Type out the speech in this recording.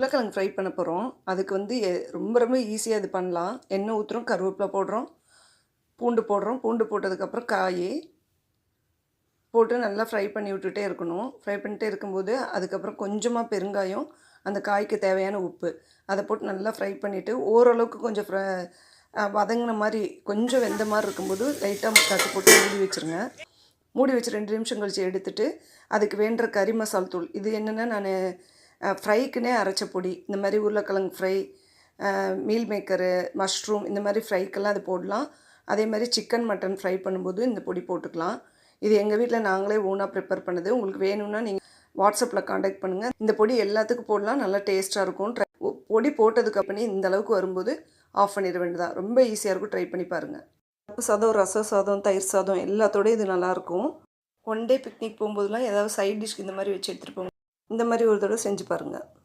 உருளைக்கிழங்கு ஃப்ரை பண்ண போகிறோம். அதுக்கு வந்து ரொம்ப ரொம்ப ஈஸியாக இது பண்ணலாம். எண்ணெய் ஊற்றுறோம், கருவேப்பிலை போடுறோம், பூண்டு போடுறோம். பூண்டு போட்டதுக்கப்புறம் காய் போட்டு நல்லா ஃப்ரை பண்ணி விட்டுட்டே இருக்கணும். ஃப்ரை பண்ணிட்டே இருக்கும்போது அதுக்கப்புறம் கொஞ்சமாக பெருங்காயம், அந்த காய்க்கு தேவையான உப்பு அதை போட்டு நல்லா ஃப்ரை பண்ணிவிட்டு ஓரளவுக்கு கொஞ்சம் வதங்கின மாதிரி கொஞ்சம் வெந்த மாதிரி இருக்கும்போது லைட்டாக தட்டு போட்டு மூடி வச்சுருங்க. மூடி வச்சு 2 நிமிஷம் கழித்து எடுத்துகிட்டு அதுக்கு வேண்டுற கறி மசால் தூள் இது என்னென்னா நான் ஃப்ரைக்குன்னே அரைச்ச பொடி. இந்த மாதிரி உருளைக்கிழங்கு ஃப்ரை, மீல் மேக்கரு, மஷ்ரூம் இந்த மாதிரி ஃப்ரைக்கெல்லாம் அது போடலாம். அதே மாதிரி சிக்கன் மட்டன் ஃப்ரை பண்ணும்போது இந்த பொடி போட்டுக்கலாம். இது எங்கள் வீட்டில் நாங்களே ஓனாக ப்ரிப்பேர் பண்ணது. உங்களுக்கு வேணும்னா நீங்கள் வாட்ஸ்அப்பில் காண்டாக்ட் பண்ணுங்கள். இந்த பொடி எல்லாத்துக்கும் போடலாம், நல்லா டேஸ்ட்டாக இருக்கும். பொடி போட்டதுக்கப்புறம் இந்த அளவுக்கு வரும்போது ஆஃப் பண்ணிட வேண்டியதான். ரொம்ப ஈஸியாக இருக்கும், ட்ரை பண்ணி பாருங்கள். பருப்பு சாதம், ரசம் சாதம், தயிர் சாதம் எல்லாத்தோடய இது நல்லாயிருக்கும். ஒன் டே பிக்னிக் போகும்போதெல்லாம் ஏதாவது சைட் டிஷ் இந்த மாதிரி வச்சு எடுத்துகிட்டு போங்க. இந்த மாதிரி ஒரு தடவை செஞ்சு பாருங்கள்.